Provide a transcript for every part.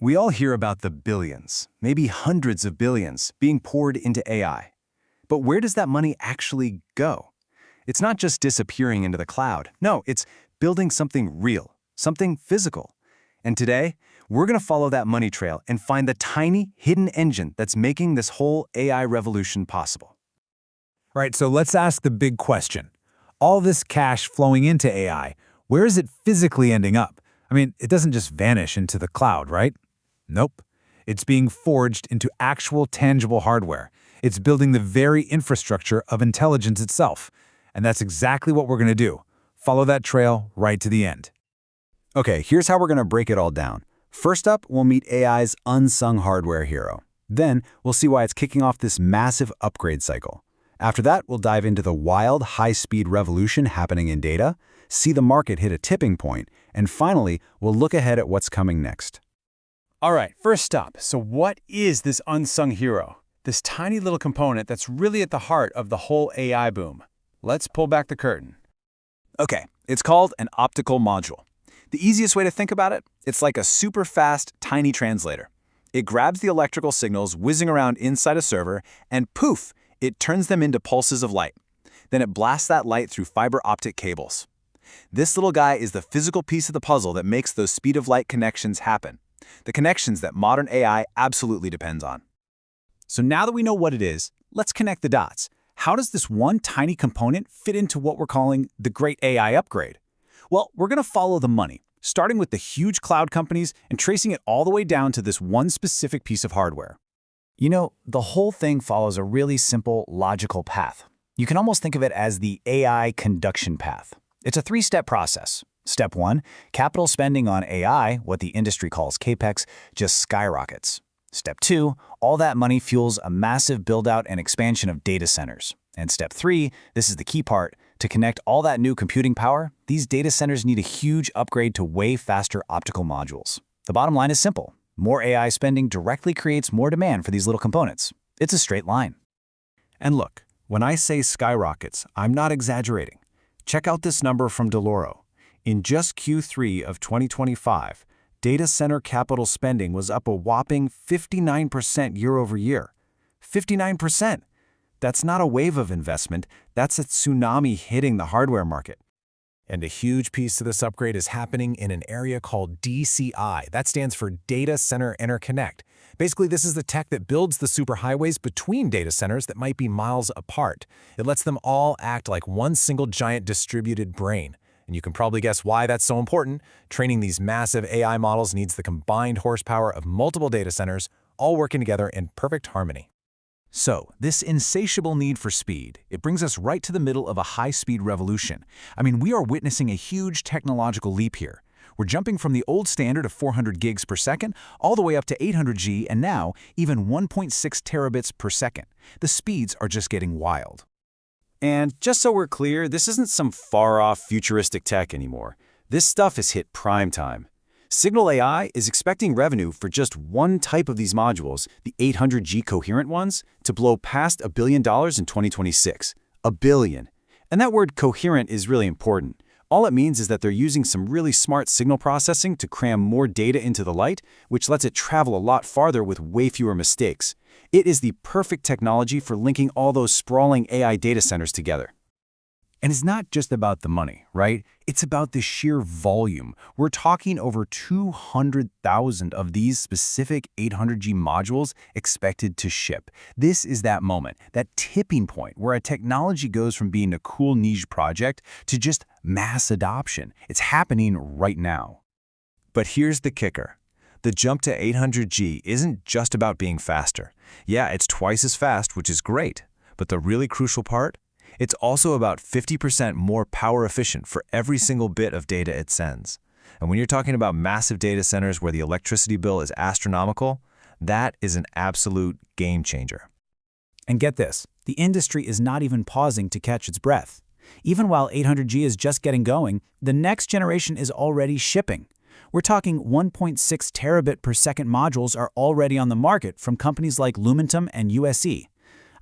We all hear about the billions, maybe hundreds of billions, being poured into AI. But where does that money actually go? It's not just disappearing into the cloud. No, it's building something real, something physical. And today, we're going to follow that money trail and find the tiny, hidden engine that's making this whole AI revolution possible. Right, so let's ask the big question. All this cash flowing into AI, where is it physically ending up? I mean, it doesn't just vanish into the cloud, right? Nope. It's being forged into actual tangible hardware. It's building the very infrastructure of intelligence itself. And that's exactly what we're going to do. Follow that trail right to the end. Okay, here's how we're going to break it all down. First up, we'll meet AI's unsung hardware hero. Then, we'll see why it's kicking off this massive upgrade cycle. After that, we'll dive into the wild, high-speed revolution happening in data, see the market hit a tipping point, and finally, we'll look ahead at what's coming next. All right, first up, so what is this unsung hero? This tiny little component that's really at the heart of the whole AI boom. Let's pull back the curtain. Okay, it's called an optical module. The easiest way to think about it, it's like a super fast, tiny translator. It grabs the electrical signals whizzing around inside a server, and poof, it turns them into pulses of light. Then it blasts that light through fiber optic cables. This little guy is the physical piece of the puzzle that makes those speed of light connections happen. The connections that modern AI absolutely depends on. So now that we know what it is, let's connect the dots. How does this one tiny component fit into what we're calling the great AI upgrade? Well, we're going to follow the money, starting with the huge cloud companies and tracing it all the way down to this one specific piece of hardware. You know, the whole thing follows a really simple, logical path. You can almost think of it as the AI conduction path. It's a three-step process. Step 1, capital spending on AI, what the industry calls CAPEX, just skyrockets. Step 2, all that money fuels a massive build-out and expansion of data centers. And Step 3, this is the key part, to connect all that new computing power, these data centers need a huge upgrade to way faster optical modules. The bottom line is simple. More AI spending directly creates more demand for these little components. It's a straight line. And look, when I say skyrockets, I'm not exaggerating. Check out this number from Deloro. In just Q3 of 2025, data center capital spending was up a whopping 59% year over year. 59%! That's not a wave of investment, that's a tsunami hitting the hardware market. And a huge piece of this upgrade is happening in an area called DCI. That stands for Data Center Interconnect. Basically, this is the tech that builds the superhighways between data centers that might be miles apart. It lets them all act like one single giant distributed brain. And you can probably guess why that's so important. Training these massive AI models needs the combined horsepower of multiple data centers, all working together in perfect harmony. So, this insatiable need for speed, it brings us right to the middle of a high-speed revolution. I mean, we are witnessing a huge technological leap here. We're jumping from the old standard of 400 gigs per second all the way up to 800G and now even 1.6 terabits per second. The speeds are just getting wild. And just so we're clear, this isn't some far-off futuristic tech anymore. This stuff has hit prime time. Signal AI is expecting revenue for just one type of these modules, the 800G coherent ones, to blow past $1 billion in 2026. $1 billion. And that word coherent is really important. All it means is that they're using some really smart signal processing to cram more data into the light, which lets it travel a lot farther with way fewer mistakes. It is the perfect technology for linking all those sprawling AI data centers together. And it's not just about the money, right? It's about the sheer volume. We're talking over 200,000 of these specific 800G modules expected to ship. This is that moment, that tipping point where a technology goes from being a cool niche project to just mass adoption. It's happening right now. But here's the kicker. The jump to 800G isn't just about being faster. Yeah, it's twice as fast, which is great. But the really crucial part? It's also about 50% more power efficient for every single bit of data it sends. And when you're talking about massive data centers where the electricity bill is astronomical, that is an absolute game changer. And get this, the industry is not even pausing to catch its breath. Even while 800G is just getting going, the next generation is already shipping. We're talking 1.6 terabit per second modules are already on the market from companies like Lumentum and USE.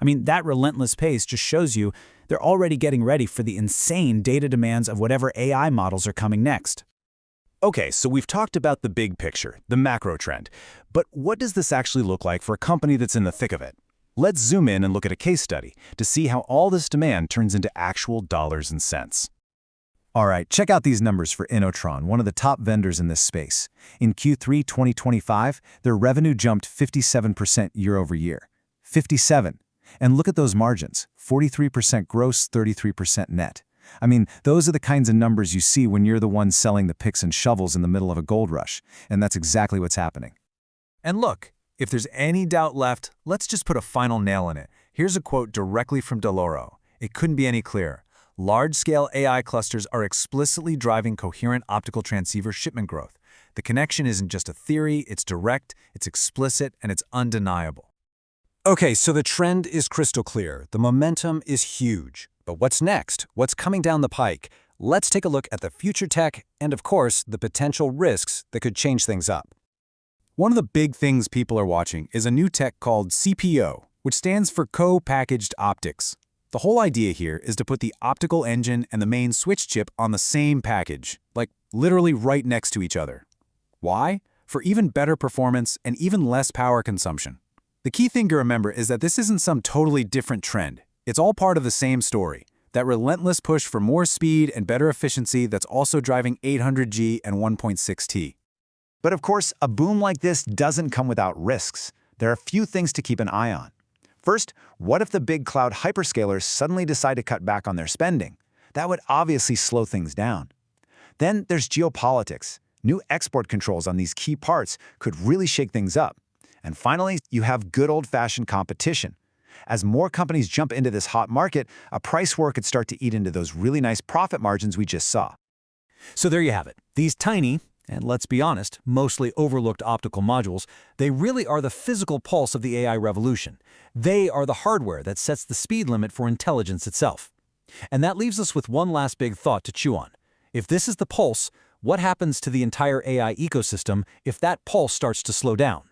I mean, that relentless pace just shows you they're already getting ready for the insane data demands of whatever AI models are coming next. Okay, so we've talked about the big picture, the macro trend. But what does this actually look like for a company that's in the thick of it? Let's zoom in and look at a case study to see how all this demand turns into actual dollars and cents. All right, check out these numbers for Inotron, one of the top vendors in this space. In Q3 2025, their revenue jumped 57% year over year. 57. And look at those margins, 43% gross, 33% net. I mean, those are the kinds of numbers you see when you're the one selling the picks and shovels in the middle of a gold rush, and that's exactly what's happening. And look, if there's any doubt left, let's just put a final nail in it. Here's a quote directly from Deloro. It couldn't be any clearer. Large-scale AI clusters are explicitly driving coherent optical transceiver shipment growth. The connection isn't just a theory, it's direct, it's explicit, and it's undeniable. Okay, so the trend is crystal clear. The momentum is huge. But what's next? What's coming down the pike? Let's take a look at the future tech and, of course, the potential risks that could change things up. One of the big things people are watching is a new tech called CPO, which stands for Co-Packaged Optics. The whole idea here is to put the optical engine and the main switch chip on the same package, like literally right next to each other. Why? For even better performance and even less power consumption. The key thing to remember is that this isn't some totally different trend. It's all part of the same story, that relentless push for more speed and better efficiency that's also driving 800G and 1.6T. But of course, a boom like this doesn't come without risks. There are a few things to keep an eye on. First, what if the big cloud hyperscalers suddenly decide to cut back on their spending? That would obviously slow things down. Then there's geopolitics. New export controls on these key parts could really shake things up. And finally, you have good old-fashioned competition. As more companies jump into this hot market, a price war could start to eat into those really nice profit margins we just saw. So there you have it. These tiny, and let's be honest, mostly overlooked optical modules, they really are the physical pulse of the AI revolution. They are the hardware that sets the speed limit for intelligence itself. And that leaves us with one last big thought to chew on. If this is the pulse, what happens to the entire AI ecosystem if that pulse starts to slow down?